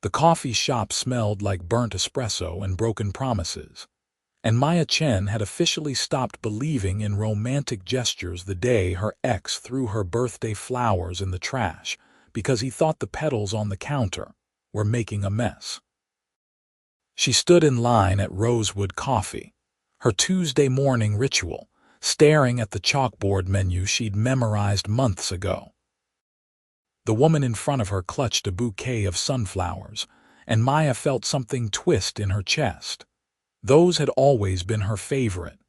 The coffee shop smelled like burnt espresso and broken promises, and Maya Chen had officially stopped believing in romantic gestures the day her ex threw her birthday flowers in the trash because he thought the petals on the counter were making a mess. She stood in line at Rosewood Coffee, her Tuesday morning ritual, staring at the chalkboard menu she'd memorized months ago. The woman in front of her clutched a bouquet of sunflowers, and Maya felt something twist in her chest. Those had always been her favorite.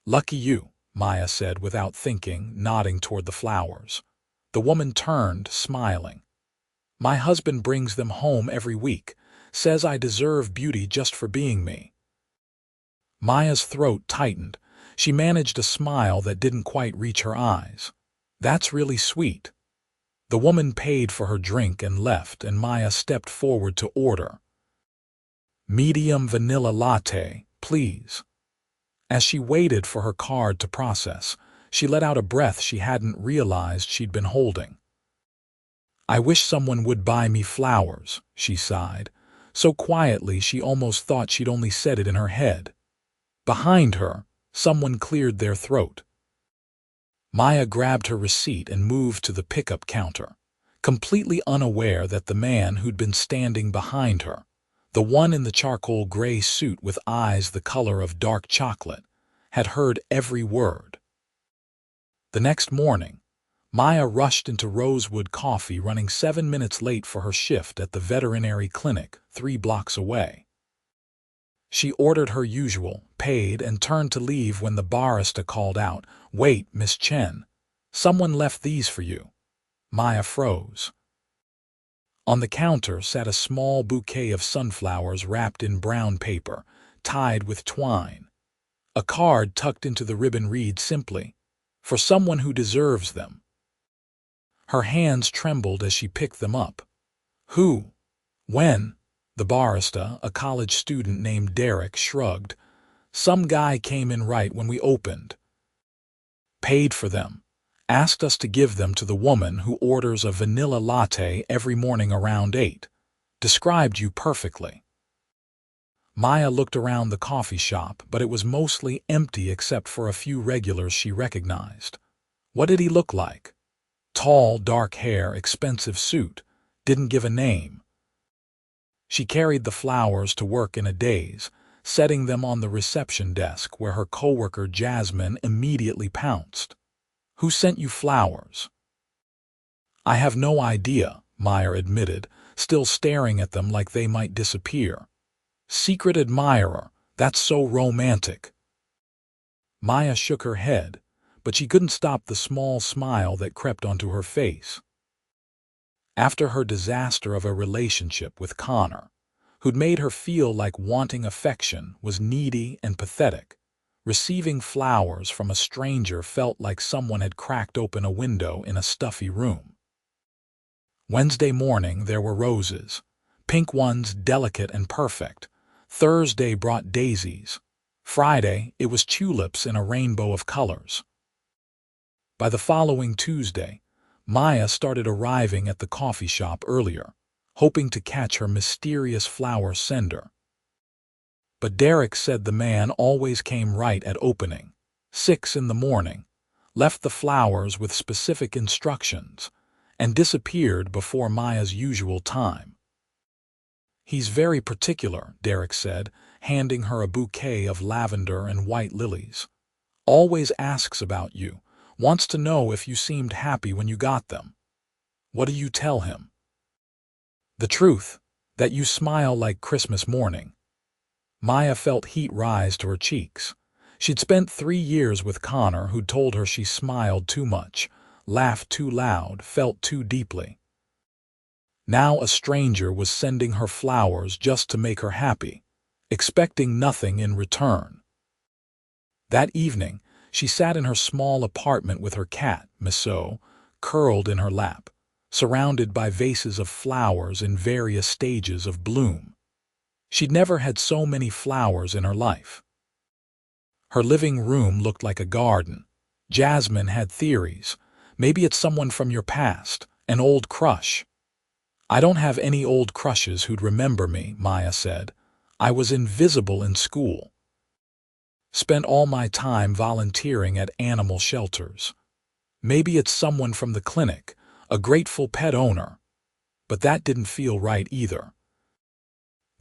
"Lucky you," Maya said without thinking, nodding toward the flowers. The woman turned, smiling. "My husband brings them home every week, says I deserve beauty just for being me." Maya's throat tightened. She managed a smile that didn't quite reach her eyes. "That's really sweet." The woman paid for her drink and left, and Maya stepped forward to order. "Medium vanilla latte, please." As she waited for her card to process, she let out a breath she hadn't realized she'd been holding. "I wish someone would buy me flowers," she sighed, so quietly she almost thought she'd only said it in her head. Behind her, someone cleared their throat. Maya grabbed her receipt and moved to the pickup counter, completely unaware that the man who'd been standing behind her, the one in the charcoal gray suit with eyes the color of dark chocolate, had heard every word. The next morning, Maya rushed into Rosewood Coffee, running 7 minutes late for her shift at the veterinary clinic 3 blocks away. She ordered her usual, paid, and turned to leave when the barista called out, "Wait, Miss Chen. Someone left these for you." Maya froze. On the counter sat a small bouquet of sunflowers wrapped in brown paper, tied with twine. A card tucked into the ribbon read simply, "For someone who deserves them." Her hands trembled as she picked them up. "Who? When?" The barista, a college student named Derek, shrugged. "Some guy came in right when we opened. Paid for them. Asked us to give them to the woman who orders a vanilla latte every morning around 8. Described you perfectly." Maya looked around the coffee shop, but it was mostly empty except for a few regulars she recognized. What did he look like? Tall, dark hair, expensive suit. Didn't give a name. She carried the flowers to work in a daze, setting them on the reception desk where her coworker Jasmine immediately pounced. "Who sent you flowers?" "I have no idea," Maya admitted, still staring at them like they might disappear. "Secret admirer, that's so romantic." Maya shook her head, but she couldn't stop the small smile that crept onto her face. After her disaster of a relationship with Connor, who'd made her feel like wanting affection was needy and pathetic, receiving flowers from a stranger felt like someone had cracked open a window in a stuffy room. Wednesday morning there were roses, pink ones delicate and perfect. Thursday brought daisies. Friday it was tulips in a rainbow of colors. By the following Tuesday, Maya started arriving at the coffee shop earlier, hoping to catch her mysterious flower sender. But Derek said the man always came right at opening, 6 in the morning, left the flowers with specific instructions, and disappeared before Maya's usual time. "He's very particular," Derek said, handing her a bouquet of lavender and white lilies. "Always asks about you. Wants to know if you seemed happy when you got them." "What do you tell him?" "The truth, that you smile like Christmas morning." Maya felt heat rise to her cheeks. She'd spent 3 years with Connor, who'd told her she smiled too much, laughed too loud, felt too deeply. Now a stranger was sending her flowers just to make her happy, expecting nothing in return. That evening, she sat in her small apartment with her cat, Miso, curled in her lap, surrounded by vases of flowers in various stages of bloom. She'd never had so many flowers in her life. Her living room looked like a garden. Jasmine had theories. Maybe it's someone from your past, an old crush. I don't have any old crushes who'd remember me, Maya said. I was invisible in school. Spent all my time volunteering at animal shelters. Maybe it's someone from the clinic, a grateful pet owner. But that didn't feel right either.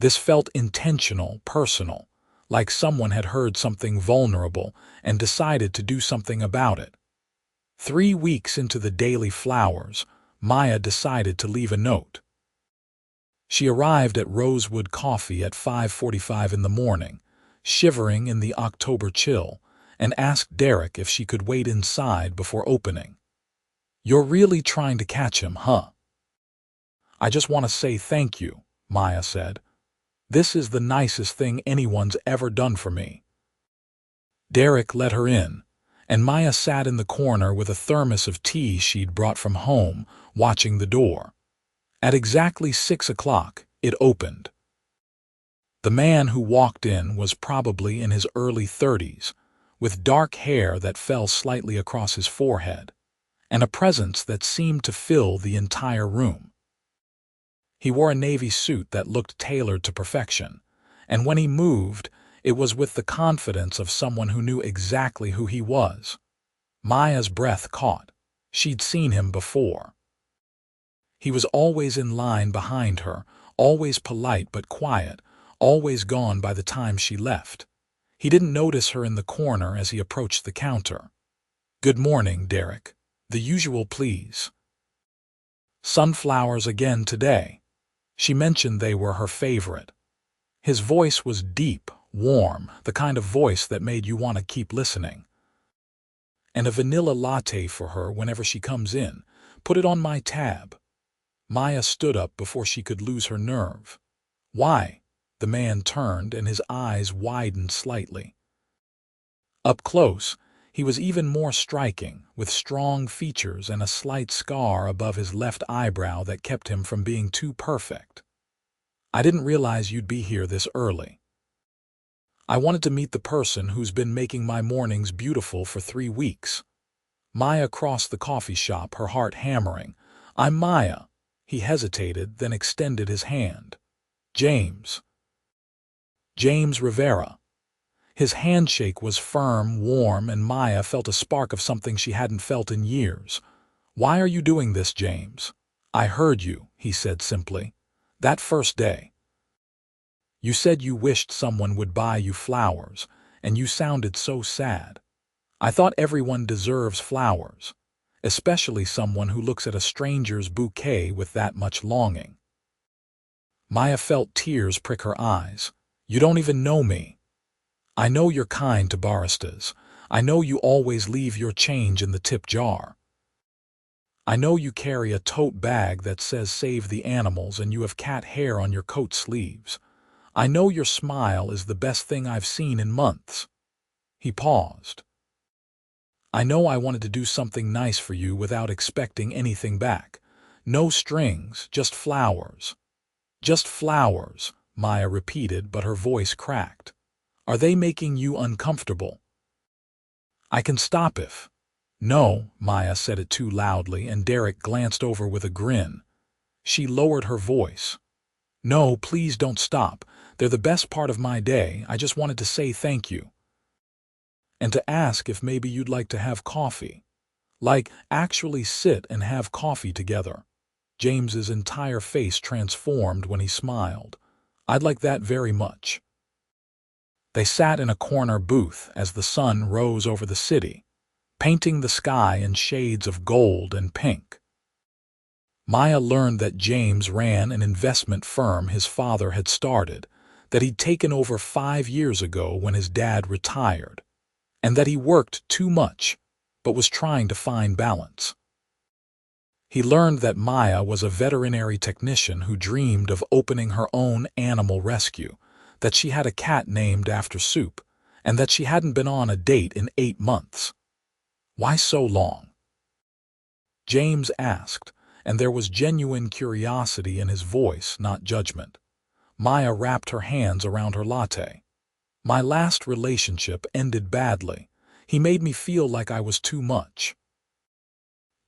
This felt intentional, personal, like someone had heard something vulnerable and decided to do something about it. 3 weeks into the daily flowers, Maya decided to leave a note. She arrived at Rosewood Coffee at 5:45 in the morning, shivering in the October chill, and asked Derek if she could wait inside before opening. "You're really trying to catch him, huh?" "I just want to say thank you," Maya said. "This is the nicest thing anyone's ever done for me." Derek let her in, and Maya sat in the corner with a thermos of tea she'd brought from home, watching the door. At exactly 6 o'clock, it opened. The man who walked in was probably in his early 30s, with dark hair that fell slightly across his forehead, and a presence that seemed to fill the entire room. He wore a navy suit that looked tailored to perfection, and when he moved, it was with the confidence of someone who knew exactly who he was. Maya's breath caught. She'd seen him before. He was always in line behind her, always polite but quiet, always gone by the time she left. He didn't notice her in the corner as he approached the counter. "Good morning, Derek. The usual, please." "Sunflowers again today." She mentioned they were her favorite. His voice was deep, warm, the kind of voice that made you want to keep listening. "And a vanilla latte for her whenever she comes in. Put it on my tab." Maya stood up before she could lose her nerve. "Why?" The man turned and his eyes widened slightly. Up close, he was even more striking, with strong features and a slight scar above his left eyebrow that kept him from being too perfect. "I didn't realize you'd be here this early. I wanted to meet the person who's been making my mornings beautiful for 3 weeks. Maya crossed the coffee shop, her heart hammering. "I'm Maya." He hesitated, then extended his hand. "James." "James Rivera." His handshake was firm, warm, and Maya felt a spark of something she hadn't felt in years. "Why are you doing this, James?" "I heard you," he said simply. "That first day. You said you wished someone would buy you flowers, and you sounded so sad. I thought everyone deserves flowers, especially someone who looks at a stranger's bouquet with that much longing." Maya felt tears prick her eyes. "You don't even know me. I know you're kind to baristas. I know you always leave your change in the tip jar. I know you carry a tote bag that says Save the Animals and you have cat hair on your coat sleeves. I know your smile is the best thing I've seen in months." He paused. "I know I wanted to do something nice for you without expecting anything back. No strings, just flowers." "Just flowers," Maya repeated, but her voice cracked. "Are they making you uncomfortable?" "I can stop if—" "No," Maya said it too loudly, and Derek glanced over with a grin. She lowered her voice. "No, please don't stop. They're the best part of my day. I just wanted to say thank you. And to ask if maybe you'd like to have coffee. Like, actually sit and have coffee together." James's entire face transformed when he smiled. "I'd like that very much." They sat in a corner booth as the sun rose over the city, painting the sky in shades of gold and pink. Maya learned that James ran an investment firm his father had started, that he'd taken over 5 years ago when his dad retired, and that he worked too much, but was trying to find balance. He learned that Maya was a veterinary technician who dreamed of opening her own animal rescue, that she had a cat named after Soup, and that she hadn't been on a date in 8 months. "Why so long?" James asked, and there was genuine curiosity in his voice, not judgment. Maya wrapped her hands around her latte. "My last relationship ended badly. He made me feel like I was too much.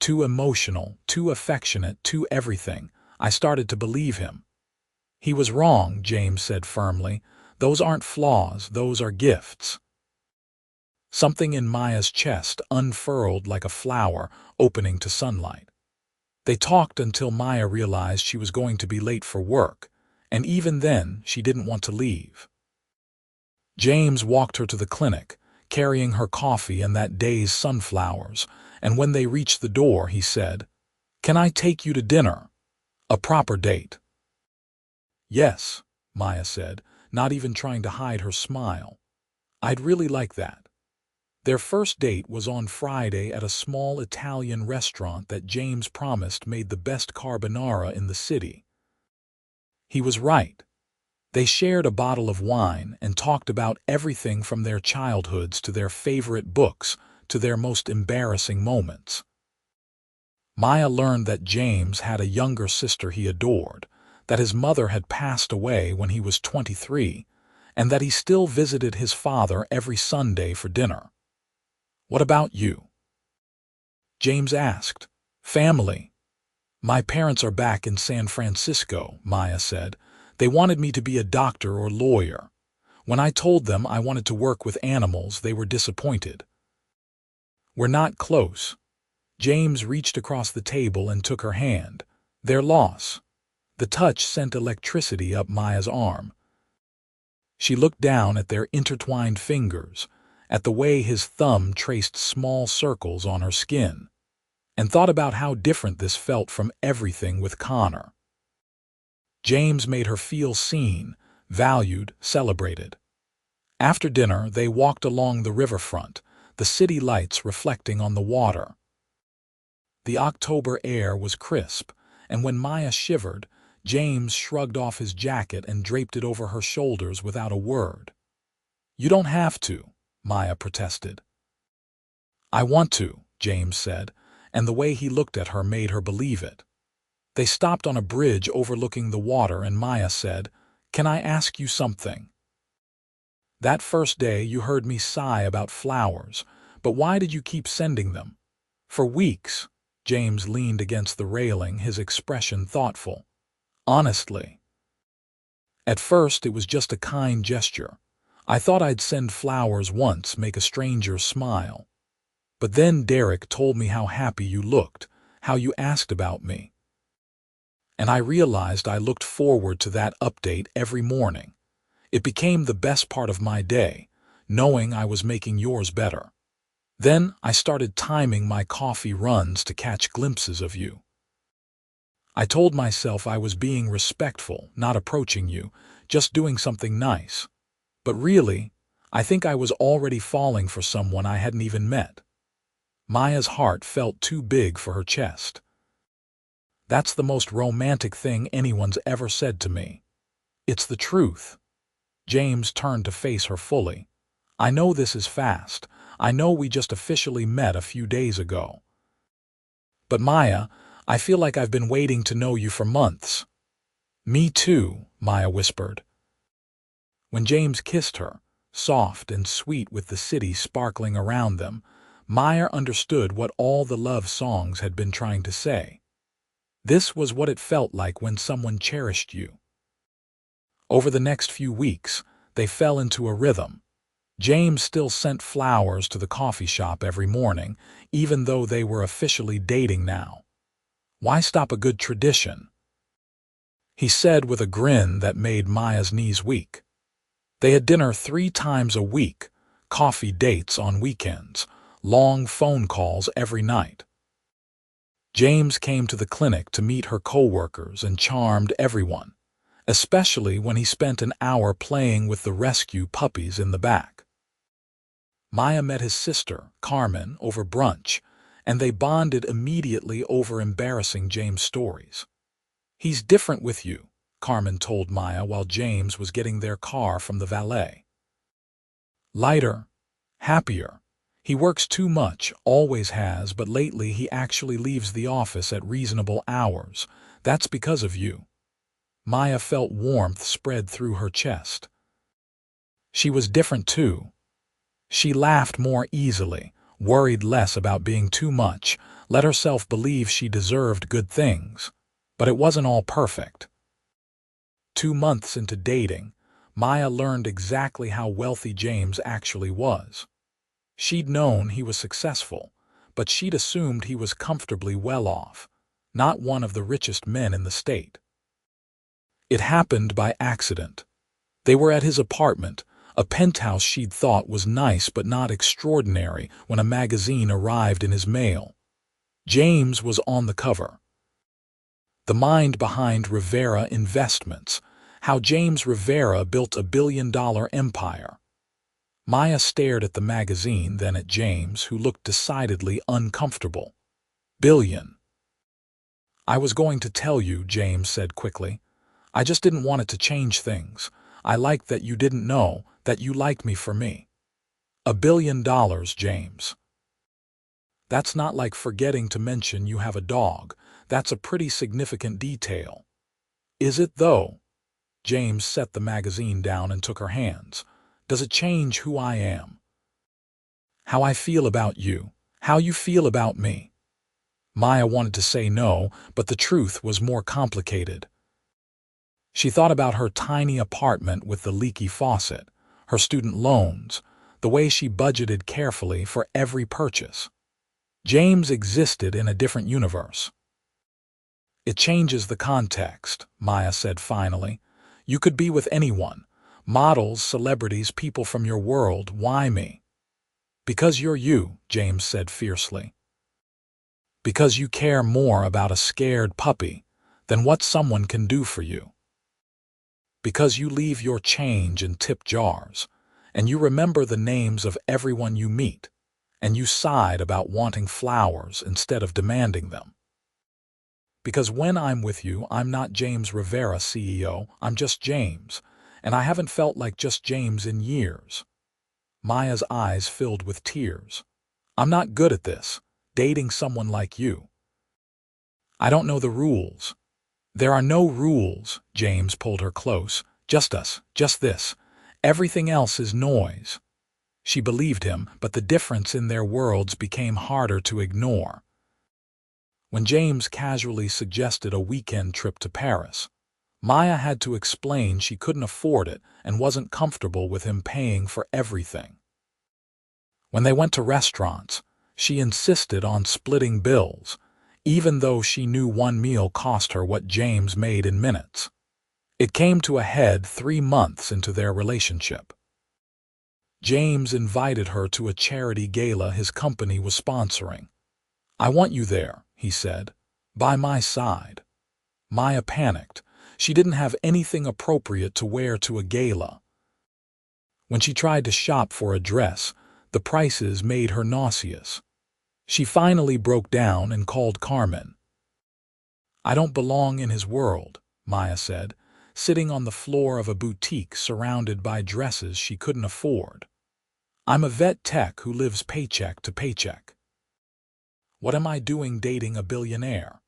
Too emotional, too affectionate, too everything. I started to believe him. He was wrong, James said firmly. Those aren't flaws, those are gifts. Something in Maya's chest unfurled like a flower opening to sunlight. They talked until Maya realized she was going to be late for work, and even then she didn't want to leave. James walked her to the clinic, carrying her coffee and that day's sunflowers, and when they reached the door, he said, "Can I take you to dinner? A proper date." "Yes," Maya said, not even trying to hide her smile. "I'd really like that." Their first date was on Friday at a small Italian restaurant that James promised made the best carbonara in the city. He was right. They shared a bottle of wine and talked about everything from their childhoods to their favorite books to their most embarrassing moments. Maya learned that James had a younger sister he adored, that his mother had passed away when he was 23, and that he still visited his father every Sunday for dinner. "What about you?" James asked. "Family. My parents are back in San Francisco," Maya said. "They wanted me to be a doctor or lawyer. When I told them I wanted to work with animals, they were disappointed." "We're not close." James reached across the table and took her hand. Their loss. The touch sent electricity up Maya's arm. She looked down at their intertwined fingers, at the way his thumb traced small circles on her skin, and thought about how different this felt from everything with Connor. James made her feel seen, valued, celebrated. After dinner, they walked along the riverfront, the city lights reflecting on the water. The October air was crisp, and when Maya shivered, James shrugged off his jacket and draped it over her shoulders without a word. "You don't have to," Maya protested. "I want to," James said, and the way he looked at her made her believe it. They stopped on a bridge overlooking the water and Maya said, "Can I ask you something? That first day you heard me sigh about flowers, but why did you keep sending them?" "For weeks." James leaned against the railing, his expression thoughtful. "Honestly. At first it was just a kind gesture. I thought I'd send flowers once, make a stranger smile. But then Derek told me how happy you looked, how you asked about me. And I realized I looked forward to that update every morning. It became the best part of my day, knowing I was making yours better. Then I started timing my coffee runs to catch glimpses of you. I told myself I was being respectful, not approaching you, just doing something nice. But really, I think I was already falling for someone I hadn't even met." Maya's heart felt too big for her chest. "That's the most romantic thing anyone's ever said to me. It's the truth." James turned to face her fully. "I know this is fast. I know we just officially met a few days ago. But Maya, I feel like I've been waiting to know you for months." "Me too," Maya whispered. When James kissed her, soft and sweet with the city sparkling around them, Maya understood what all the love songs had been trying to say. This was what it felt like when someone cherished you. Over the next few weeks, they fell into a rhythm. James still sent flowers to the coffee shop every morning, even though they were officially dating now. Why stop a good tradition? He said with a grin that made Maya's knees weak. They had dinner 3 times a week, coffee dates on weekends, long phone calls every night. James came to the clinic to meet her coworkers and charmed everyone, especially when he spent an hour playing with the rescue puppies in the back. Maya met his sister, Carmen, over brunch, and they bonded immediately over embarrassing James' stories. "He's different with you," Carmen told Maya while James was getting their car from the valet. "Lighter, happier. He works too much, always has, but lately he actually leaves the office at reasonable hours. That's because of you." Maya felt warmth spread through her chest. She was different too. She laughed more easily, worried less about being too much, let herself believe she deserved good things. But it wasn't all perfect. 2 months into dating, Maya learned exactly how wealthy James actually was. She'd known he was successful, but she'd assumed he was comfortably well off, not one of the richest men in the state. It happened by accident. They were at his apartment, a penthouse she'd thought was nice but not extraordinary, when a magazine arrived in his mail. James was on the cover. The mind behind Rivera Investments, how James Rivera built a billion-dollar empire. Maya stared at the magazine, then at James, who looked decidedly uncomfortable. Billion. I was going to tell you, James said quickly. I just didn't want it to change things. I liked that you didn't know, that you liked me for me. $1 billion, James. That's not like forgetting to mention you have a dog. That's a pretty significant detail. Is it, though? James set the magazine down and took her hands. Does it change who I am? How I feel about you? How you feel about me? Maya wanted to say no, but the truth was more complicated. She thought about her tiny apartment with the leaky faucet, her student loans, the way she budgeted carefully for every purchase. James existed in a different universe. It changes the context, Maya said finally. You could be with anyone. Models, celebrities, people from your world. Why me? Because you're you, James said fiercely. Because you care more about a scared puppy than what someone can do for you. Because you leave your change in tip jars, and you remember the names of everyone you meet, and you sighed about wanting flowers instead of demanding them. Because when I'm with you, I'm not James Rivera, CEO, I'm just James, and I haven't felt like just James in years. Maya's eyes filled with tears. I'm not good at this, dating someone like you. I don't know the rules. There are no rules, James pulled her close. Just us, just this. Everything else is noise. She believed him, but the difference in their worlds became harder to ignore. When James casually suggested a weekend trip to Paris, Maya had to explain she couldn't afford it and wasn't comfortable with him paying for everything. When they went to restaurants, she insisted on splitting bills, even though she knew one meal cost her what James made in minutes. It came to a head 3 months into their relationship. James invited her to a charity gala his company was sponsoring. I want you there, he said, by my side. Maya panicked. She didn't have anything appropriate to wear to a gala. When she tried to shop for a dress, the prices made her nauseous. She finally broke down and called Carmen. I don't belong in his world, Maya said, sitting on the floor of a boutique surrounded by dresses she couldn't afford. I'm a vet tech who lives paycheck to paycheck. What am I doing dating a billionaire?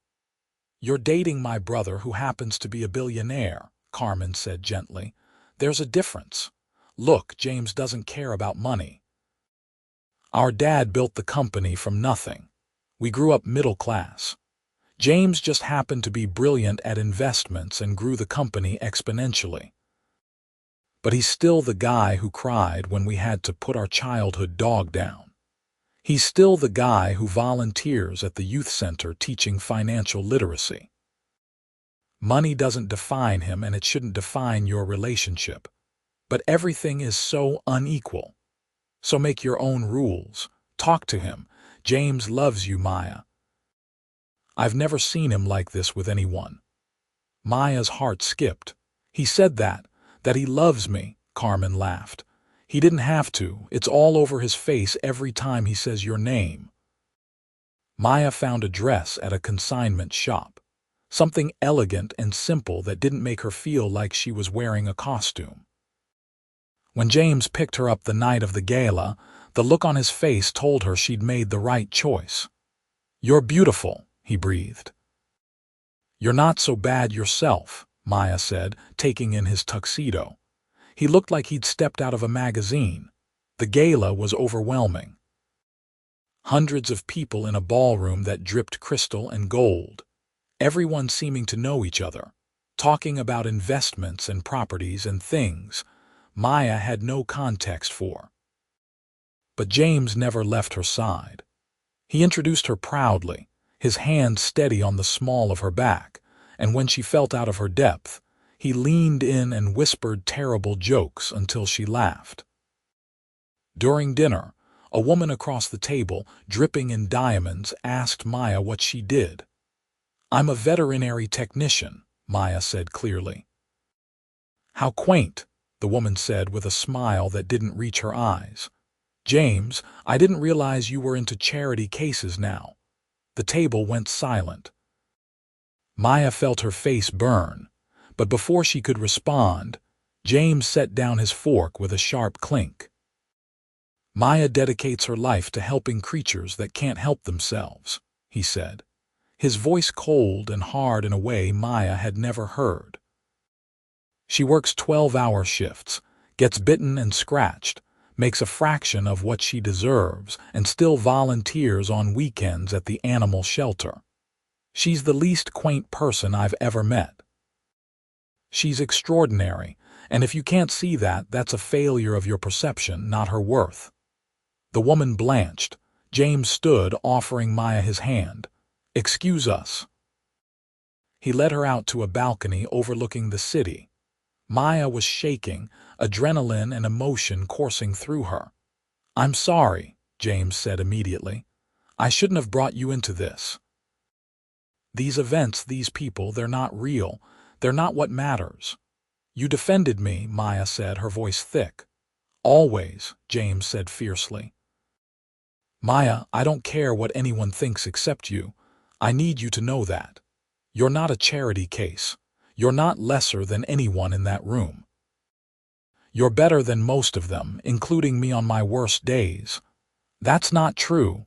You're dating my brother who happens to be a billionaire, Carmen said gently. There's a difference. Look, James doesn't care about money. Our dad built the company from nothing. We grew up middle class. James just happened to be brilliant at investments and grew the company exponentially. But he's still the guy who cried when we had to put our childhood dog down. He's still the guy who volunteers at the youth center teaching financial literacy. Money doesn't define him, and it shouldn't define your relationship. But everything is so unequal. So make your own rules. Talk to him. James loves you, Maya. I've never seen him like this with anyone. Maya's heart skipped. He said that he loves me, Carmen laughed. He didn't have to. It's all over his face every time he says your name. Maya found a dress at a consignment shop. Something elegant and simple that didn't make her feel like she was wearing a costume. When James picked her up the night of the gala, the look on his face told her she'd made the right choice. You're beautiful, he breathed. You're not so bad yourself, Maya said, taking in his tuxedo. He looked like he'd stepped out of a magazine. The gala was overwhelming. Hundreds of people in a ballroom that dripped crystal and gold. everyone seeming to know each other, talking about investments and properties and things Maya had no context for. But James never left her side. He introduced her proudly, his hand steady on the small of her back, and when she felt out of her depth, he leaned in and whispered terrible jokes until she laughed. During dinner, a woman across the table, dripping in diamonds, asked Maya what she did. "I'm a veterinary technician," Maya said clearly. "How quaint," the woman said with a smile that didn't reach her eyes. "James, I didn't realize you were into charity cases now." The table went silent. Maya felt her face burn, but before she could respond, James set down his fork with a sharp clink. "Maya dedicates her life to helping creatures that can't help themselves," he said, his voice cold and hard in a way Maya had never heard. "She works 12-hour shifts, gets bitten and scratched, makes a fraction of what she deserves, and still volunteers on weekends at the animal shelter. She's the least quaint person I've ever met. She's extraordinary, and if you can't see that, that's a failure of your perception, not her worth." The woman blanched. James stood, offering Maya his hand. "Excuse us." He led her out to a balcony overlooking the city. Maya was shaking, adrenaline and emotion coursing through her. "I'm sorry," James said immediately. "I shouldn't have brought you into this. These events, these people, they're not real. They're not what matters." "You defended me," Maya said, her voice thick. "Always," James said fiercely. "Maya, I don't care what anyone thinks except you. I need you to know that. You're not a charity case. You're not lesser than anyone in that room. You're better than most of them, including me on my worst days." "That's not true."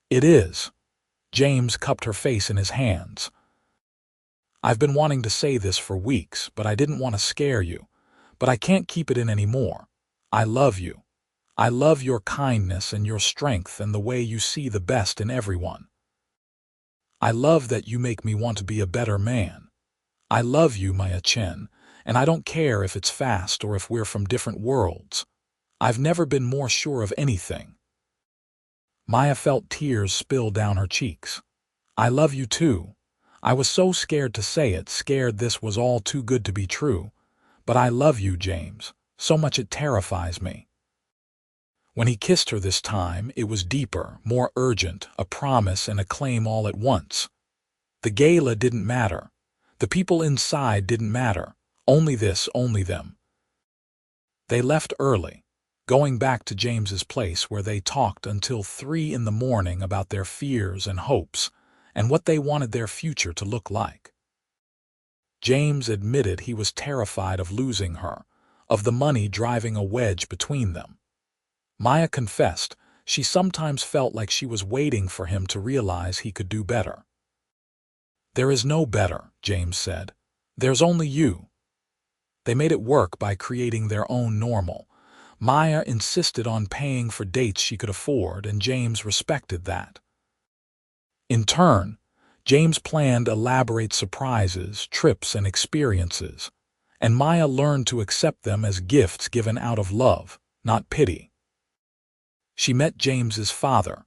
"It is." James cupped her face in his hands. "I've been wanting to say this for weeks, but I didn't want to scare you. But I can't keep it in anymore. I love you. I love your kindness and your strength and the way you see the best in everyone. I love that you make me want to be a better man. I love you, Maya Chen, and I don't care if it's fast or if we're from different worlds. I've never been more sure of anything." Maya felt tears spill down her cheeks. "I love you too. I was so scared to say it, scared this was all too good to be true. But I love you, James, so much it terrifies me." When he kissed her this time, it was deeper, more urgent, a promise and a claim all at once. The gala didn't matter. The people inside didn't matter. Only this, only them. They left early, going back to James's place where they talked until 3 in the morning about their fears and hopes and what they wanted their future to look like. James admitted he was terrified of losing her, of the money driving a wedge between them. Maya confessed she sometimes felt like she was waiting for him to realize he could do better. "There is no better," James said. "There's only you." They made it work by creating their own normal. Maya insisted on paying for dates she could afford, and James respected that. In turn, James planned elaborate surprises, trips, and experiences, and Maya learned to accept them as gifts given out of love, not pity. She met James's father,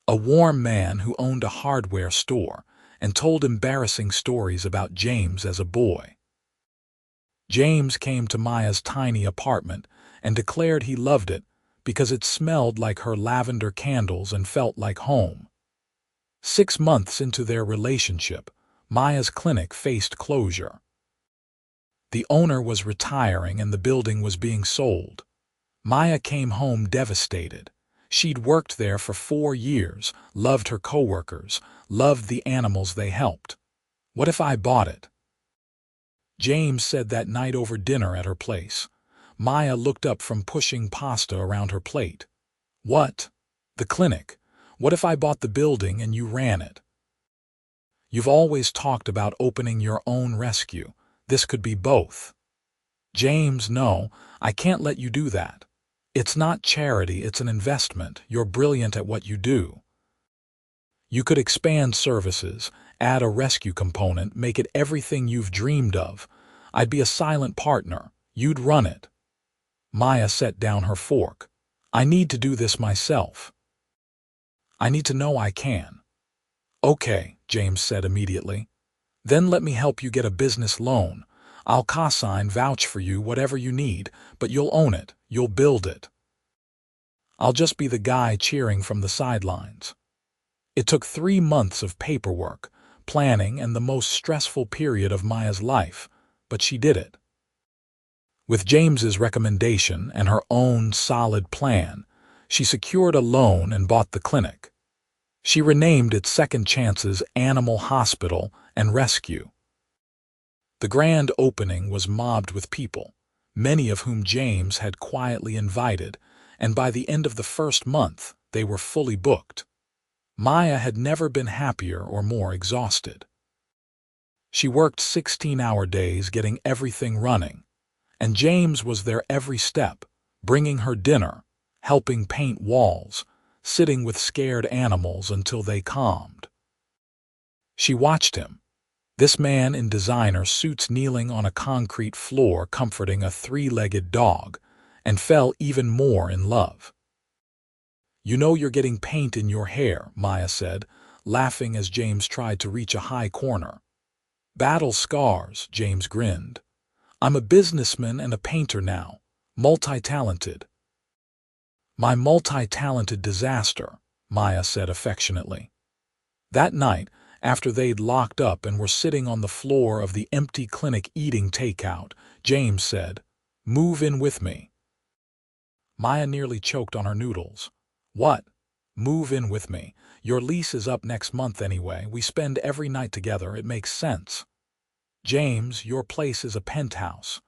a warm man who owned a hardware store, and told embarrassing stories about James as a boy. James came to Maya's tiny apartment and declared he loved it because it smelled like her lavender candles and felt like home. 6 months into their relationship, Maya's clinic faced closure. The owner was retiring and the building was being sold. Maya came home devastated. She'd worked there for 4 years, loved her coworkers, loved the animals they helped. "What if I bought it?" James said that night over dinner at her place. Maya looked up from pushing pasta around her plate. "What?" "The clinic. What if I bought the building and you ran it? You've always talked about opening your own rescue. This could be both." "James, no, I can't let you do that. It's not charity, it's an investment. You're brilliant at what you do. You could expand services, add a rescue component, make it everything you've dreamed of. I'd be a silent partner. You'd run it. Maya set down her fork. I need to do this myself. I need to know I can. Okay, James said immediately. Then let me help you get a business loan. I'll co-sign, vouch for you, whatever you need, but you'll own it, you'll build it. I'll just be the guy cheering from the sidelines. It took 3 months of paperwork, planning, and the most stressful period of Maya's life, but she did it. With James's recommendation and her own solid plan, she secured a loan and bought the clinic. She renamed it Second Chance's Animal Hospital and Rescue. The grand opening was mobbed with people, many of whom James had quietly invited, and by the end of the first month, they were fully booked. Maya had never been happier or more exhausted. She worked 16-hour days getting everything running, and James was there every step, bringing her dinner, helping paint walls, sitting with scared animals until they calmed. She watched him, this man in designer suits kneeling on a concrete floor comforting a 3-legged dog, and fell even more in love. You know you're getting paint in your hair, Maya said, laughing as James tried to reach a high corner. Battle scars, James grinned. I'm a businessman and a painter now, multi-talented. My multi-talented disaster, Maya said affectionately. That night, after they'd locked up and were sitting on the floor of the empty clinic eating takeout, James said, "Move in with me." Maya nearly choked on her noodles. What? Move in with me? Your lease is up next month anyway. We spend every night together. It makes sense. James, your place is a penthouse.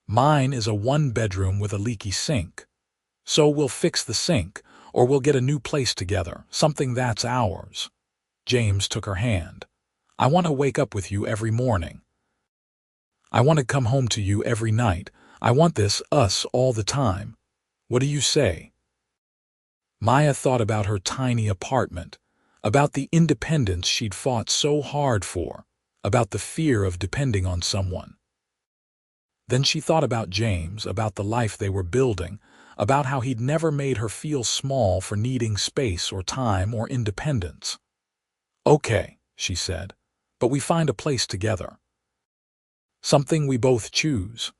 Mine is a 1-bedroom with a leaky sink. So we'll fix the sink, or we'll get a new place together, something that's ours. James took her hand. I want to wake up with you every morning. I want to come home to you every night. I want this, us, all the time. What do you say? Maya thought about her tiny apartment, about the independence she'd fought so hard for, about the fear of depending on someone. Then she thought about James, about the life they were building, about how he'd never made her feel small for needing space or time or independence. Okay, she said, but we find a place together. Something we both choose.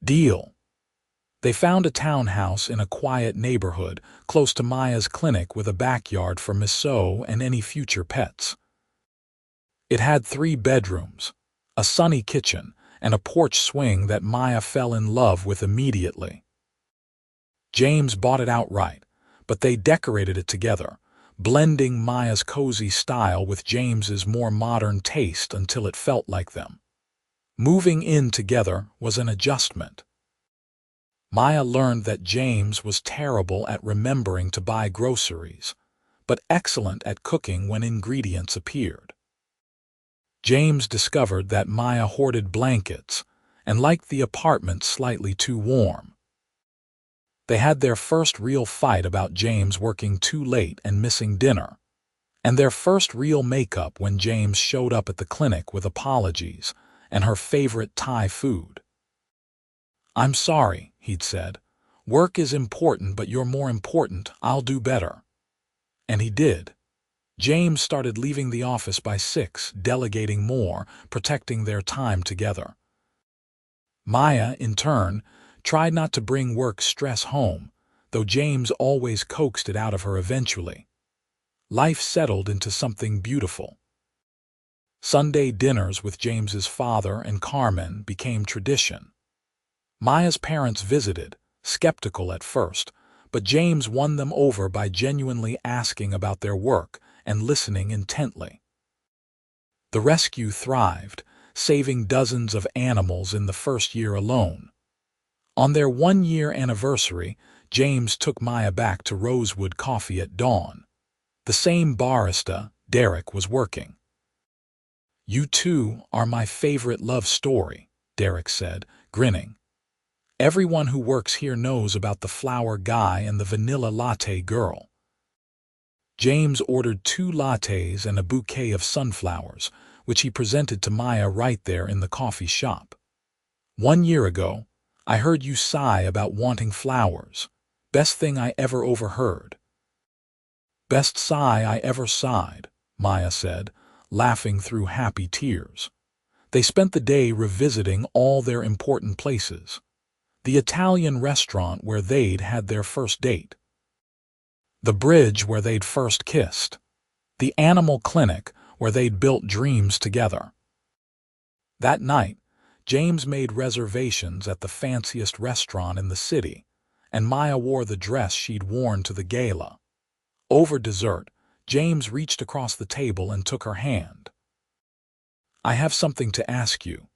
Deal. They found a townhouse in a quiet neighborhood close to Maya's clinic with a backyard for Miso and any future pets. It had 3 bedrooms, a sunny kitchen, and a porch swing that Maya fell in love with immediately. James bought it outright, but they decorated it together, blending Maya's cozy style with James's more modern taste until it felt like them. Moving in together was an adjustment. Maya learned that James was terrible at remembering to buy groceries, but excellent at cooking when ingredients appeared. James discovered that Maya hoarded blankets and liked the apartment slightly too warm. They had their first real fight about James working too late and missing dinner, and their first real makeup when James showed up at the clinic with apologies and her favorite Thai food. I'm sorry, he'd said. Work is important, but you're more important. I'll do better. And he did. James started leaving the office by 6, delegating more, protecting their time together. Maya, in turn, tried not to bring work stress home, though James always coaxed it out of her eventually. Life settled into something beautiful. Sunday dinners with James's father and Carmen became tradition. Maya's parents visited, skeptical at first, but James won them over by genuinely asking about their work and listening intently. The rescue thrived, saving dozens of animals in the first year alone. On their 1-year anniversary, James took Maya back to Rosewood Coffee at dawn. The same barista, Derek, was working. You two are my favorite love story, Derek said, grinning. Everyone who works here knows about the flower guy and the vanilla latte girl. James ordered 2 lattes and a bouquet of sunflowers, which he presented to Maya right there in the coffee shop. "1 year ago, I heard you sigh about wanting flowers. Best thing I ever overheard." "Best sigh I ever sighed," Maya said, laughing through happy tears. They spent the day revisiting all their important places. The Italian restaurant where they'd had their first date. The bridge where they'd first kissed. The animal clinic where they'd built dreams together. That night, James made reservations at the fanciest restaurant in the city, and Maya wore the dress she'd worn to the gala. Over dessert, James reached across the table and took her hand. "I have something to ask you."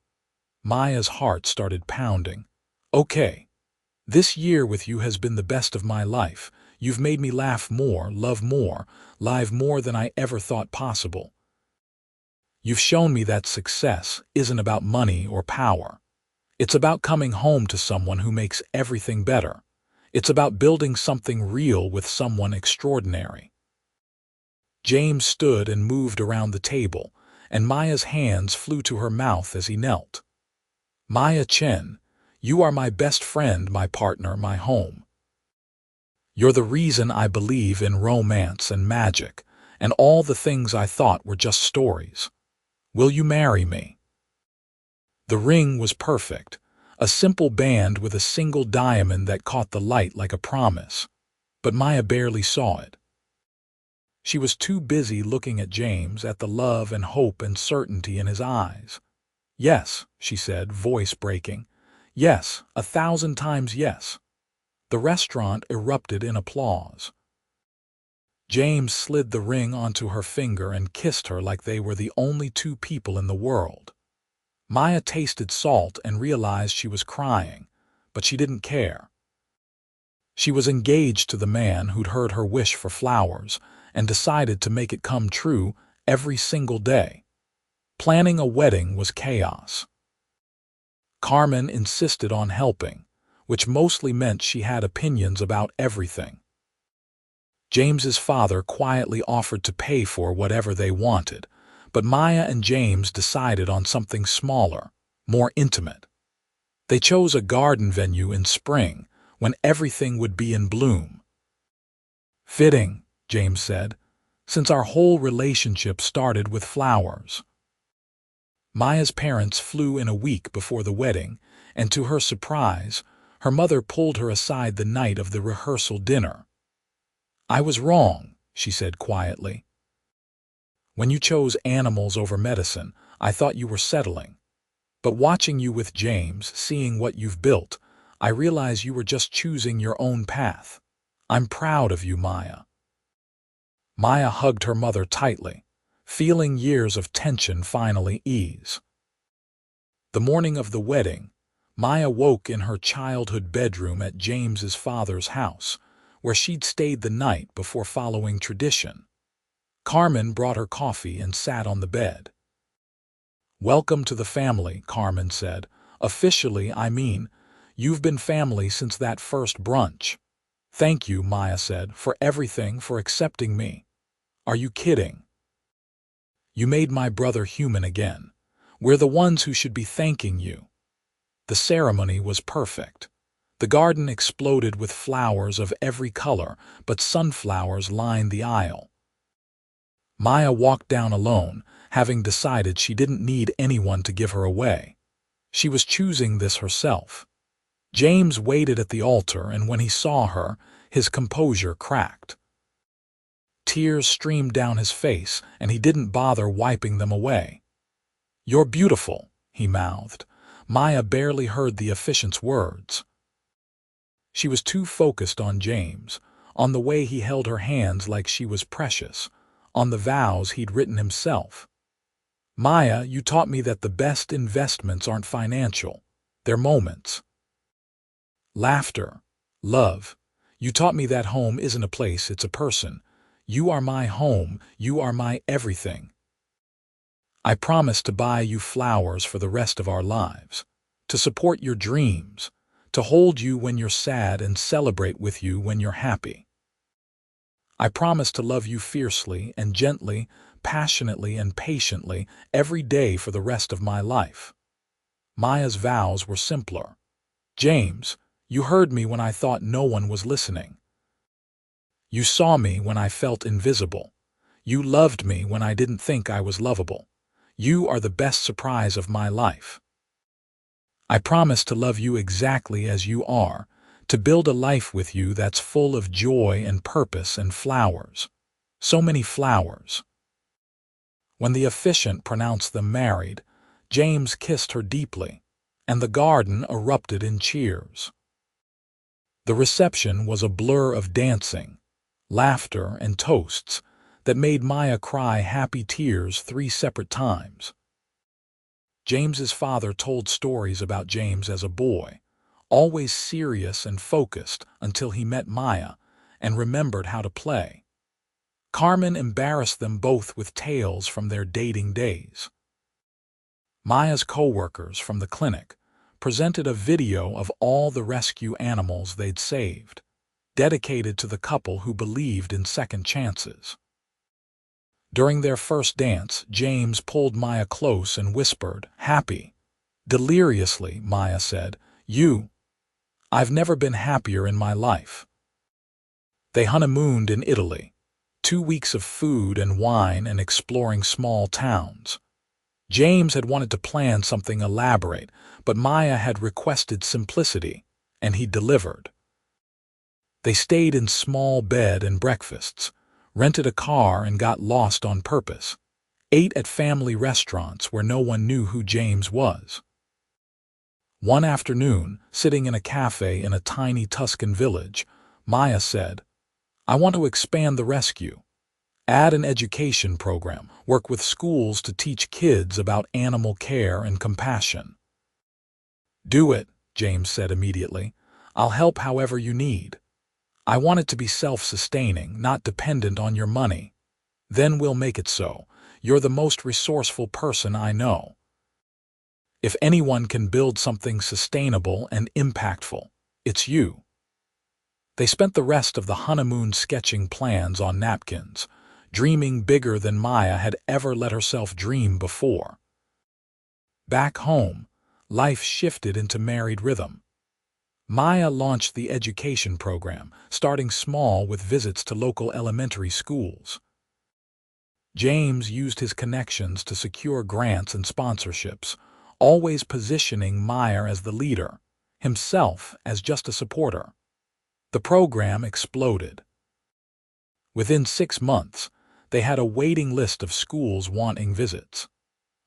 Maya's heart started pounding. "Okay. This year with you has been the best of my life. You've made me laugh more, love more, live more than I ever thought possible. You've shown me that success isn't about money or power. It's about coming home to someone who makes everything better. It's about building something real with someone extraordinary." James stood and moved around the table, and Maya's hands flew to her mouth as he knelt. "Maya Chen, you are my best friend, my partner, my home. You're the reason I believe in romance and magic, and all the things I thought were just stories. Will you marry me?" The ring was perfect, a simple band with a single diamond that caught the light like a promise. But Maya barely saw it. She was too busy looking at James, at the love and hope and certainty in his eyes. "Yes," she said, voice breaking. "Yes, 1,000 times yes." The restaurant erupted in applause. James slid the ring onto her finger and kissed her like they were the only two people in the world. Maya tasted salt and realized she was crying, but she didn't care. She was engaged to the man who'd heard her wish for flowers and decided to make it come true every single day. Planning a wedding was chaos. Carmen insisted on helping, which mostly meant she had opinions about everything. James's father quietly offered to pay for whatever they wanted, but Maya and James decided on something smaller, more intimate. They chose a garden venue in spring, when everything would be in bloom. "Fitting," James said, "since our whole relationship started with flowers." Maya's parents flew in a week before the wedding, and to her surprise, her mother pulled her aside the night of the rehearsal dinner. "I was wrong," she said quietly. "When you chose animals over medicine, I thought you were settling. But watching you with James, seeing what you've built, I realize you were just choosing your own path. I'm proud of you, Maya." Maya hugged her mother tightly, feeling years of tension finally ease. The morning of the wedding, Maya woke in her childhood bedroom at James's father's house, where she'd stayed the night before following tradition. Carmen brought her coffee and sat on the bed. "Welcome to the family," Carmen said. "Officially, I mean, you've been family since that first brunch." "Thank you," Maya said, "for everything, for accepting me." "Are you kidding? You made my brother human again. We're the ones who should be thanking you." The ceremony was perfect. The garden exploded with flowers of every color, but sunflowers lined the aisle. Maya walked down alone, having decided she didn't need anyone to give her away. She was choosing this herself. James waited at the altar, and when he saw her, his composure cracked. Tears streamed down his face, and he didn't bother wiping them away. "You're beautiful," he mouthed. Maya barely heard the officiant's words. She was too focused on James, on the way he held her hands like she was precious, on the vows he'd written himself. "Maya, you taught me that the best investments aren't financial, they're moments. Laughter, love. You taught me that home isn't a place, it's a person. You are my home, you are my everything. I promise to buy you flowers for the rest of our lives, to support your dreams, to hold you when you're sad and celebrate with you when you're happy." I promise to love you fiercely and gently, passionately and patiently every day for the rest of my life. Maya's vows were simpler. James, you heard me when I thought no one was listening. You saw me when I felt invisible. You loved me when I didn't think I was lovable. You are the best surprise of my life. I promise to love you exactly as you are, to build a life with you that's full of joy and purpose and flowers. So many flowers. When the officiant pronounced them married, James kissed her deeply, and the garden erupted in cheers. The reception was a blur of dancing, laughter, and toasts that made Maya cry happy tears 3 separate times. James's father told stories about James as a boy, always serious and focused until he met Maya and remembered how to play. Carmen embarrassed them both with tales from their dating days. Maya's co-workers from the clinic presented a video of all the rescue animals they'd saved, dedicated to the couple who believed in second chances. During their first dance, James pulled Maya close and whispered, "Happy." Deliriously, Maya said, I've never been happier in my life." They honeymooned in Italy, 2 weeks of food and wine and exploring small towns. James had wanted to plan something elaborate, but Maya had requested simplicity, and he delivered. They stayed in small bed and breakfasts, rented a car and got lost on purpose, ate at family restaurants where no one knew who James was. One afternoon, sitting in a cafe in a tiny Tuscan village, Maya said, "I want to expand the rescue. Add an education program, work with schools to teach kids about animal care and compassion." "Do it," James said immediately. "I'll help however you need. I want it to be self-sustaining, not dependent on your money. Then we'll make it so. You're the most resourceful person I know. If anyone can build something sustainable and impactful, it's you." They spent the rest of the honeymoon sketching plans on napkins, dreaming bigger than Maya had ever let herself dream before. Back home, life shifted into married rhythm. Maya launched the education program, starting small with visits to local elementary schools. James used his connections to secure grants and sponsorships, always positioning Maya as the leader, himself as just a supporter. The program exploded. Within 6 months, they had a waiting list of schools wanting visits.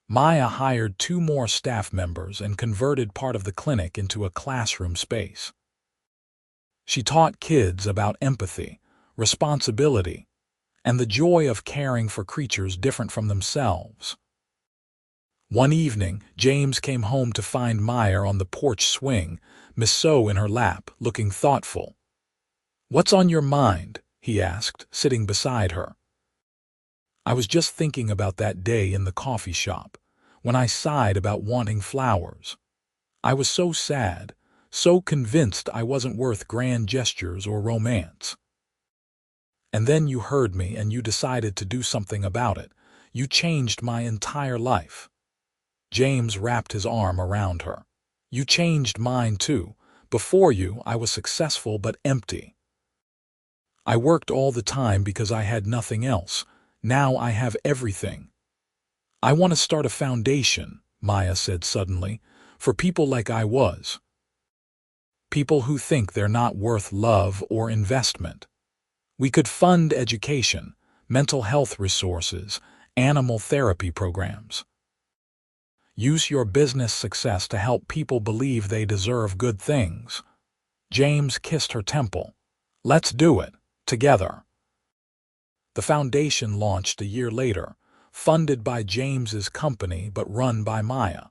Maya hired 2 more staff members and converted part of the clinic into a classroom space. She taught kids about empathy, responsibility, and the joy of caring for creatures different from themselves. One evening, James came home to find Maya on the porch swing, miso in her lap, looking thoughtful. "What's on your mind?" he asked, sitting beside her. "I was just thinking about that day in the coffee shop, when I sighed about wanting flowers. I was so sad, so convinced I wasn't worth grand gestures or romance. And then you heard me and you decided to do something about it. You changed my entire life." James wrapped his arm around her. "You changed mine too. Before you, I was successful but empty. I worked all the time because I had nothing else. Now I have everything. I want to start a foundation," Maya said suddenly, "for people like I was. People who think they're not worth love or investment. We could fund education, mental health resources, animal therapy programs. Use your business success to help people believe they deserve good things." James kissed her temple. "Let's do it, together." The foundation launched a year later, funded by James's company but run by Maya.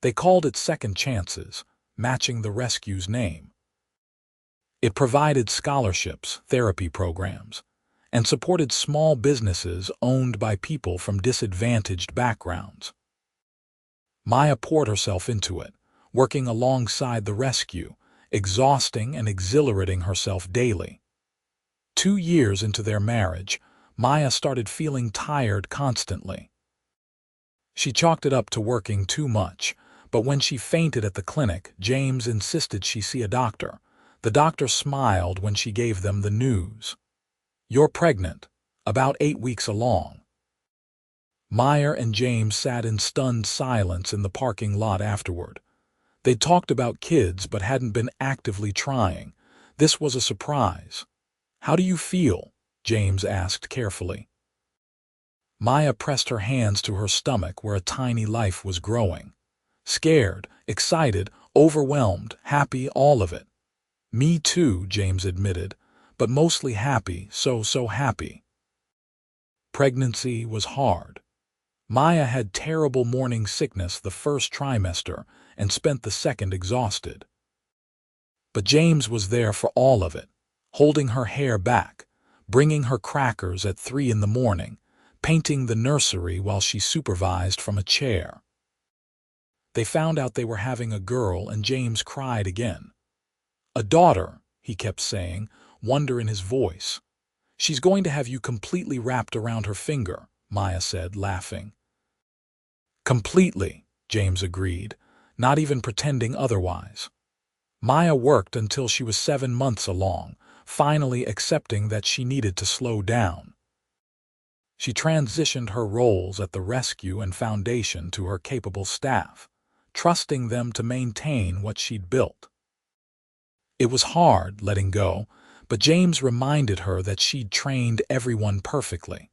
They called it Second Chances, matching the rescue's name. It provided scholarships, therapy programs, and supported small businesses owned by people from disadvantaged backgrounds. Maya poured herself into it, working alongside the rescue, exhausting and exhilarating herself daily. 2 years into their marriage, Maya started feeling tired constantly. She chalked it up to working too much, but when she fainted at the clinic, James insisted she see a doctor. The doctor smiled when she gave them the news. "You're pregnant, about 8 weeks along." Maya and James sat in stunned silence in the parking lot afterward. They'd talked about kids but hadn't been actively trying. This was a surprise. "How do you feel?" James asked carefully. Maya pressed her hands to her stomach where a tiny life was growing. "Scared, excited, overwhelmed, happy, all of it." "Me too," James admitted, "but mostly happy, so happy." Pregnancy was hard. Maya had terrible morning sickness the first trimester and spent the second exhausted. But James was there for all of it, holding her hair back, bringing her crackers at 3 in the morning, painting the nursery while she supervised from a chair. They found out they were having a girl and James cried again. "A daughter," he kept saying, wonder in his voice. "She's going to have you completely wrapped around her finger," Maya said, laughing. "Completely," James agreed, not even pretending otherwise. Maya worked until she was 7 months along, finally accepting that she needed to slow down. She transitioned her roles at the rescue and foundation to her capable staff, trusting them to maintain what she'd built. It was hard letting go, but James reminded her that she'd trained everyone perfectly.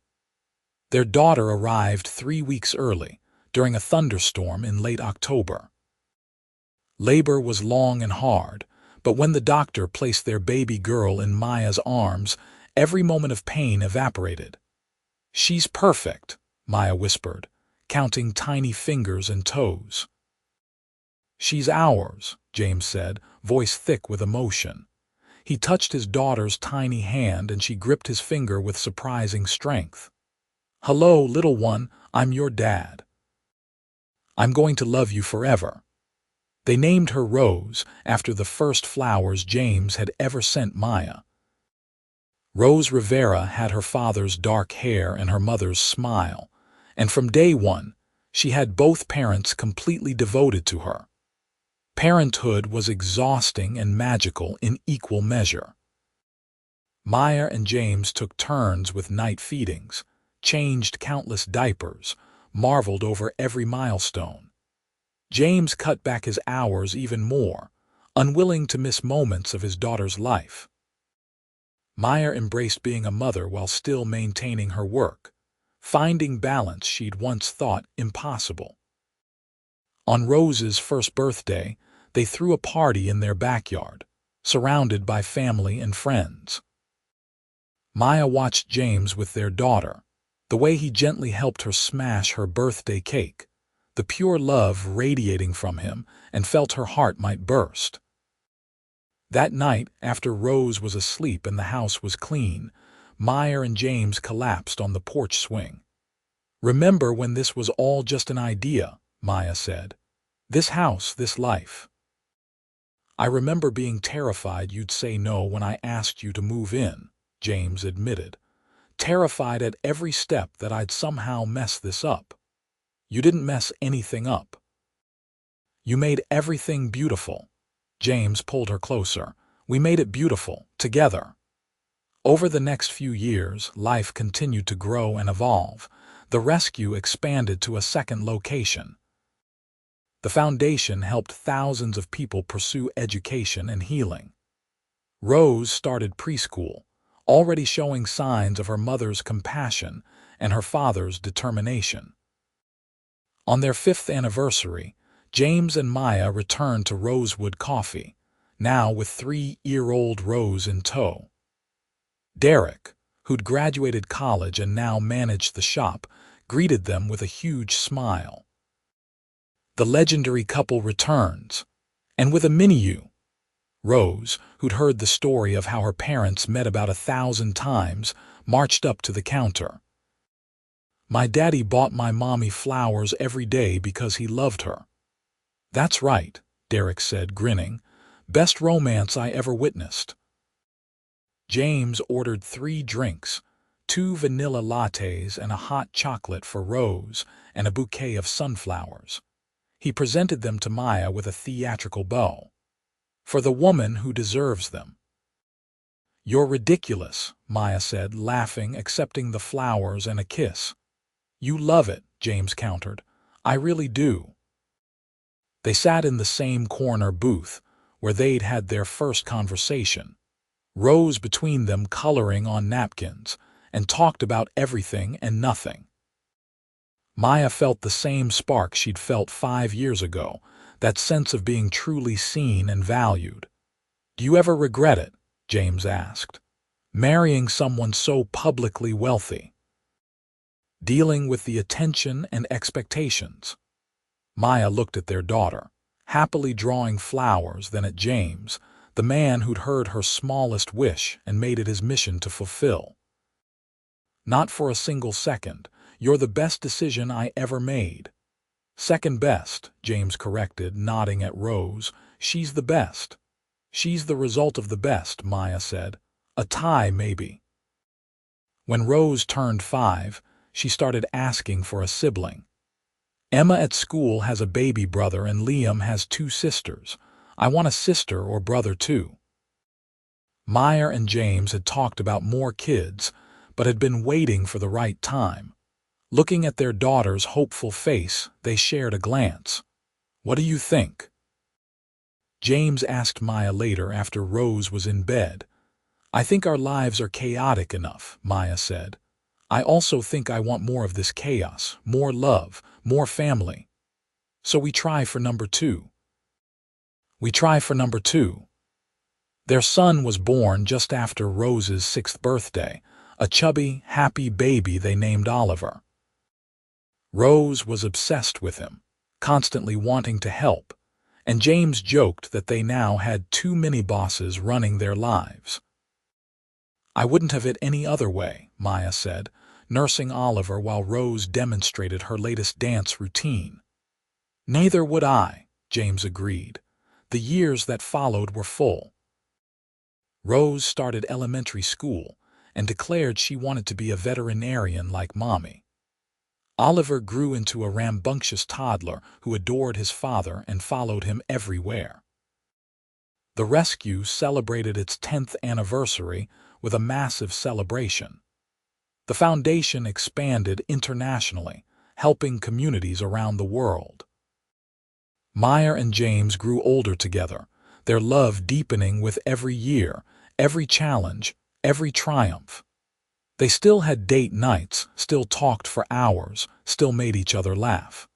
Their daughter arrived 3 weeks early, during a thunderstorm in late October. Labor was long and hard, but when the doctor placed their baby girl in Maya's arms, every moment of pain evaporated. "She's perfect," Maya whispered, counting tiny fingers and toes. "She's ours," James said, voice thick with emotion. He touched his daughter's tiny hand and she gripped his finger with surprising strength. "Hello, little one, I'm your dad. I'm going to love you forever." They named her Rose, after the first flowers James had ever sent Maya. Rose Rivera had her father's dark hair and her mother's smile, and from day one, she had both parents completely devoted to her. Parenthood was exhausting and magical in equal measure. Maya and James took turns with night feedings, changed countless diapers, marveled over every milestone. James cut back his hours even more, unwilling to miss moments of his daughter's life. Maya embraced being a mother while still maintaining her work, finding balance she'd once thought impossible. On Rose's first birthday, they threw a party in their backyard, surrounded by family and friends. Maya watched James with their daughter, the way he gently helped her smash her birthday cake, the pure love radiating from him, and felt her heart might burst. That night, after Rose was asleep and the house was clean, Maya and James collapsed on the porch swing. "Remember when this was all just an idea," Maya said. "This house, this life." "I remember being terrified you'd say no when I asked you to move in," James admitted. "Terrified at every step that I'd somehow mess this up." "You didn't mess anything up. You made everything beautiful." James pulled her closer. "We made it beautiful, together." Over the next few years, life continued to grow and evolve. The rescue expanded to a second location. The foundation helped thousands of people pursue education and healing. Rose started preschool, already showing signs of her mother's compassion and her father's determination. On their 5th anniversary, James and Maya returned to Rosewood Coffee, now with 3-year-old Rose in tow. Derek, who'd graduated college and now managed the shop, greeted them with a huge smile. The legendary couple returns, and with a mini-you. Rose, who'd heard the story of how her parents met about 1,000 times, marched up to the counter. "My daddy bought my mommy flowers every day because he loved her." "That's right," Derek said, grinning. "Best romance I ever witnessed." James ordered 3 drinks, 2 vanilla lattes and a hot chocolate for Rose, and a bouquet of sunflowers. He presented them to Maya with a theatrical bow. "For the woman who deserves them." "You're ridiculous," Maya said, laughing, accepting the flowers and a kiss. "You love it," James countered. "I really do." They sat in the same corner booth, where they'd had their first conversation, Rose between them coloring on napkins, and talked about everything and nothing. Maya felt the same spark she'd felt 5 years ago, that sense of being truly seen and valued. "Do you ever regret it?" James asked. "Marrying someone so publicly wealthy? Dealing with the attention and expectations?" Maya looked at their daughter, happily drawing flowers, then at James, the man who'd heard her smallest wish and made it his mission to fulfill. "Not for a single second. You're the best decision I ever made." "Second best," James corrected, nodding at Rose. "She's the best." "She's the result of the best," Maya said. "A tie, maybe." When Rose turned 5, she started asking for a sibling. "Emma at school has a baby brother and Liam has 2 sisters. I want a sister or brother too." Maya and James had talked about more kids, but had been waiting for the right time. Looking at their daughter's hopeful face, they shared a glance. "What do you think?" James asked Maya later after Rose was in bed. "I think our lives are chaotic enough," Maya said. "I also think I want more of this chaos, more love, more family. So we try for number 2." "We try for number 2." Their son was born just after Rose's 6th birthday, a chubby, happy baby they named Oliver. Rose was obsessed with him, constantly wanting to help, and James joked that they now had 2 mini-bosses running their lives. "I wouldn't have it any other way," Maya said, nursing Oliver while Rose demonstrated her latest dance routine. "Neither would I," James agreed. The years that followed were full. Rose started elementary school and declared she wanted to be a veterinarian like Mommy. Oliver grew into a rambunctious toddler who adored his father and followed him everywhere. The rescue celebrated its 10th anniversary with a massive celebration. The foundation expanded internationally, helping communities around the world. Maya and James grew older together, their love deepening with every year, every challenge, every triumph. They still had date nights, still talked for hours, still made each other laugh.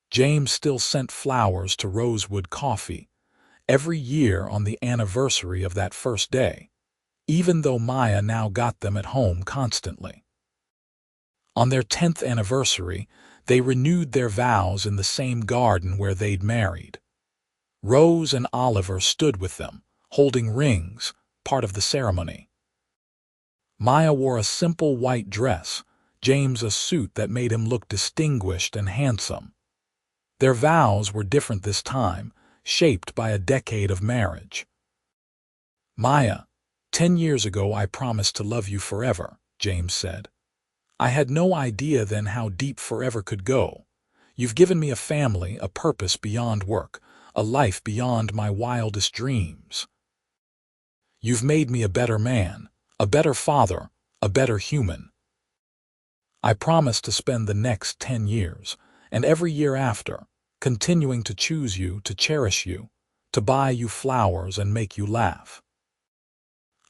James still sent flowers to Rosewood Coffee every year on the anniversary of that first day, even though Maya now got them at home constantly. On their 10th anniversary, they renewed their vows in the same garden where they'd married. Rose and Oliver stood with them, holding rings, part of the ceremony. Maya wore a simple white dress, James a suit that made him look distinguished and handsome. Their vows were different this time, shaped by a decade of marriage. "Maya, 10 years ago I promised to love you forever," James said. "I had no idea then how deep forever could go. You've given me a family, a purpose beyond work, a life beyond my wildest dreams. You've made me a better man, a better father, a better human. I promise to spend the next 10 years, and every year after, continuing to choose you, to cherish you, to buy you flowers and make you laugh.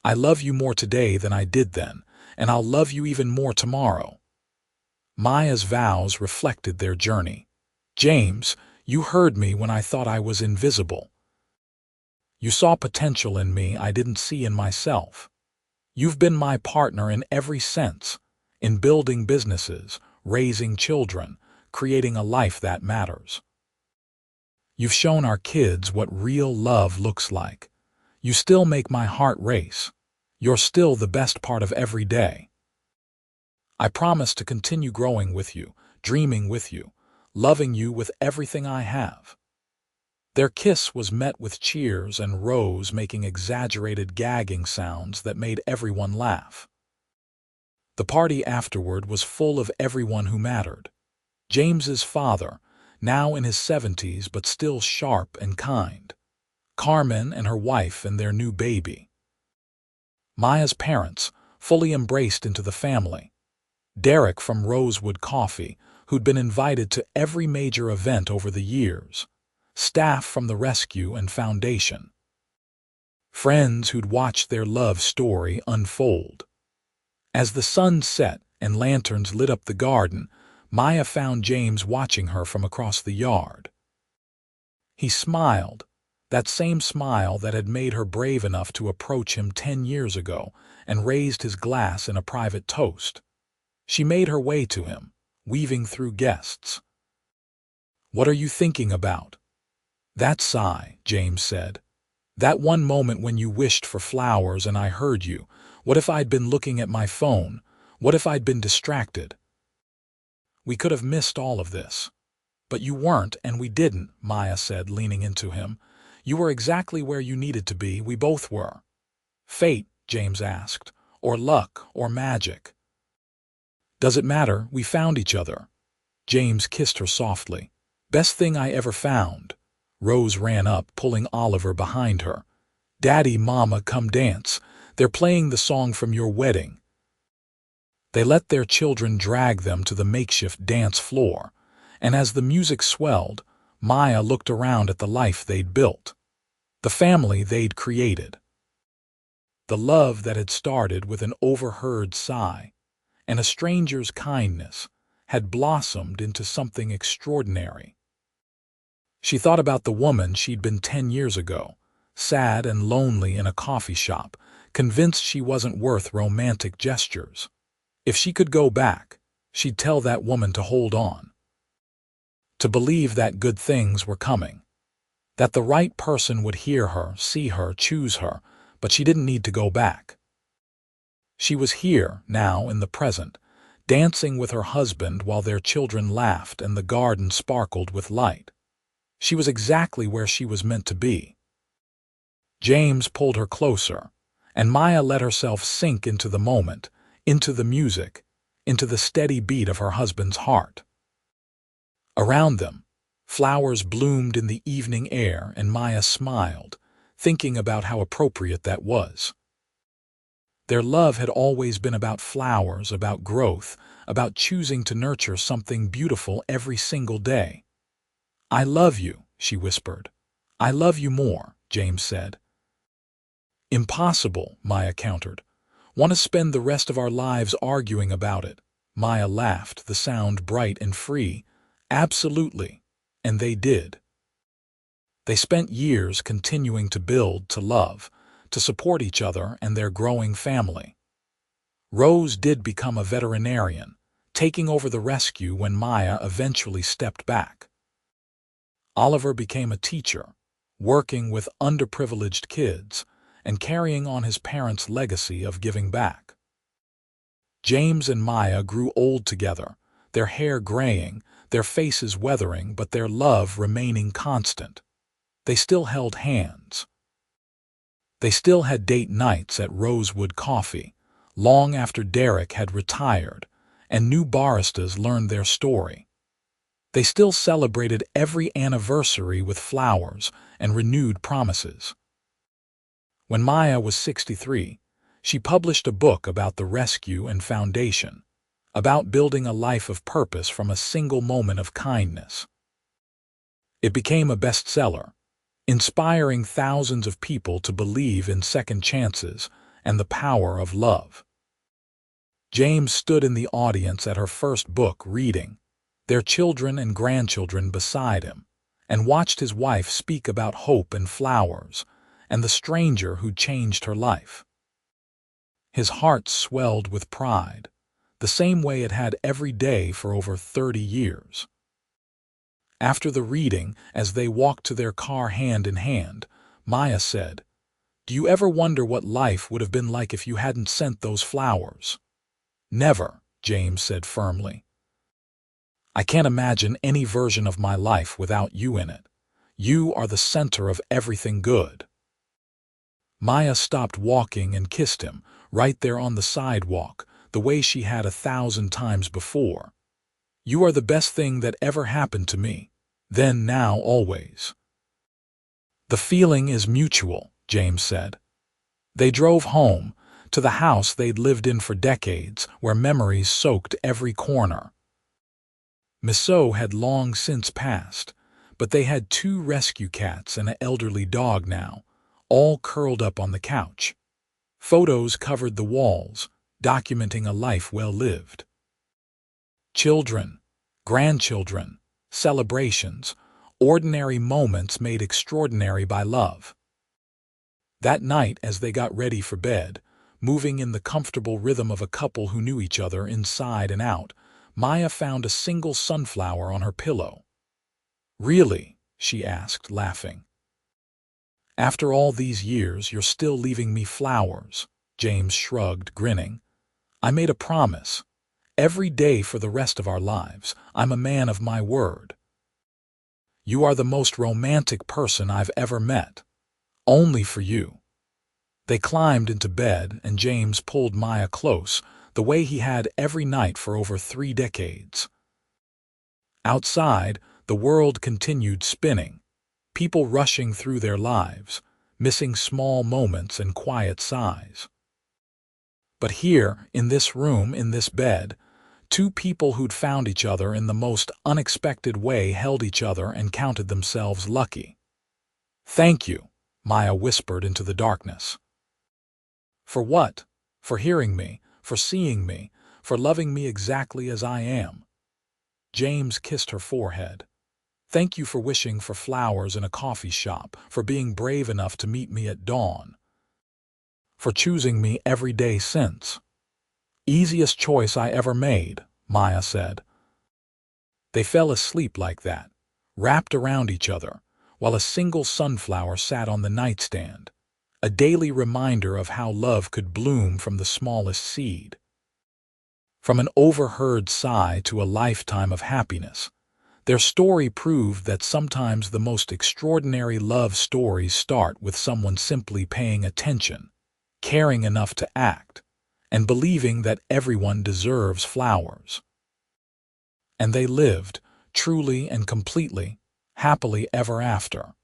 I love you more today than I did then, and I'll love you even more tomorrow." Maya's vows reflected their journey. "James, you heard me when I thought I was invisible. You saw potential in me I didn't see in myself. You've been my partner in every sense, in building businesses, raising children, creating a life that matters. You've shown our kids what real love looks like. You still make my heart race. You're still the best part of every day. I promise to continue growing with you, dreaming with you, loving you with everything I have." Their kiss was met with cheers and Rose making exaggerated gagging sounds that made everyone laugh. The party afterward was full of everyone who mattered. James's father, now in his 70s but still sharp and kind. Carmen and her wife and their new baby. Maya's parents, fully embraced into the family. Derek from Rosewood Coffee, who'd been invited to every major event over the years. Staff from the rescue and foundation. Friends who'd watched their love story unfold. As the sun set and lanterns lit up the garden, Maya found James watching her from across the yard. He smiled, that same smile that had made her brave enough to approach him 10 years ago, and raised his glass in a private toast. She made her way to him, weaving through guests. "What are you thinking about?" "That sigh," James said. "That one moment when you wished for flowers and I heard you. What if I'd been looking at my phone? What if I'd been distracted? We could have missed all of this." "But you weren't, and we didn't," Maya said, leaning into him. "You were exactly where you needed to be. We both were." "Fate," James asked, "or luck, or magic?" "Does it matter? We found each other." James kissed her softly. "Best thing I ever found." Rose ran up, pulling Oliver behind her. "Daddy, Mama, come dance. They're playing the song from your wedding." They let their children drag them to the makeshift dance floor, and as the music swelled, Maya looked around at the life they'd built, the family they'd created. The love that had started with an overheard sigh and a stranger's kindness had blossomed into something extraordinary. She thought about the woman she'd been 10 years ago, sad and lonely in a coffee shop, convinced she wasn't worth romantic gestures. If she could go back, she'd tell that woman to hold on, to believe that good things were coming, that the right person would hear her, see her, choose her, but she didn't need to go back. She was here, now, in the present, dancing with her husband while their children laughed and the garden sparkled with light. She was exactly where she was meant to be. James pulled her closer, and Maya let herself sink into the moment, into the music, into the steady beat of her husband's heart. Around them, flowers bloomed in the evening air, and Maya smiled, thinking about how appropriate that was. Their love had always been about flowers, about growth, about choosing to nurture something beautiful every single day. "I love you," she whispered. "I love you more," James said. "Impossible," Maya countered. "Want to spend the rest of our lives arguing about it?" Maya laughed, the sound bright and free. "Absolutely." And they did. They spent years continuing to build, to love, to support each other and their growing family. Rose did become a veterinarian, taking over the rescue when Maya eventually stepped back. Oliver became a teacher, working with underprivileged kids and carrying on his parents' legacy of giving back. James and Maya grew old together, their hair graying, their faces weathering, but their love remaining constant. They still held hands. They still had date nights at Rosewood Coffee, long after Derek had retired, and new baristas learned their story. They still celebrated every anniversary with flowers and renewed promises. When Maya was 63, she published a book about the rescue and foundation, about building a life of purpose from a single moment of kindness. It became a bestseller, inspiring thousands of people to believe in second chances and the power of love. James stood in the audience at her first book reading, their children and grandchildren beside him, and watched his wife speak about hope and flowers and the stranger who changed her life. His heart swelled with pride, the same way it had every day for over 30 years. After the reading, as they walked to their car hand in hand, Maya said, "Do you ever wonder what life would have been like if you hadn't sent those flowers?" "Never," James said firmly. "I can't imagine any version of my life without you in it. You are the center of everything good." Maya stopped walking and kissed him, right there on the sidewalk, the way she had 1,000 times before. "You are the best thing that ever happened to me. Then, now, always." "The feeling is mutual," James said. They drove home, to the house they'd lived in for decades, where memories soaked every corner. Misso had long since passed, but they had 2 rescue cats and an elderly dog now, all curled up on the couch. Photos covered the walls, documenting a life well lived. Children, grandchildren, celebrations, ordinary moments made extraordinary by love. That night, as they got ready for bed, moving in the comfortable rhythm of a couple who knew each other inside and out, Maya found a single sunflower on her pillow. "Really?" she asked, laughing. "After all these years, you're still leaving me flowers?" James shrugged, grinning. "I made a promise. Every day for the rest of our lives, I'm a man of my word." "You are the most romantic person I've ever met. Only for you." They climbed into bed, and James pulled Maya close, the way he had every night for over 3 decades. Outside, the world continued spinning, people rushing through their lives, missing small moments and quiet sighs. But here, in this room, in this bed, 2 people who'd found each other in the most unexpected way held each other and counted themselves lucky. "Thank you," Maya whispered into the darkness. "For what? For hearing me, for seeing me, for loving me exactly as I am." James kissed her forehead. "Thank you for wishing for flowers in a coffee shop, for being brave enough to meet me at dawn, for choosing me every day since." "Easiest choice I ever made," Maya said. They fell asleep like that, wrapped around each other, while a single sunflower sat on the nightstand, a daily reminder of how love could bloom from the smallest seed. From an overheard sigh to a lifetime of happiness, their story proved that sometimes the most extraordinary love stories start with someone simply paying attention, caring enough to act, and believing that everyone deserves flowers. And they lived, truly and completely, happily ever after.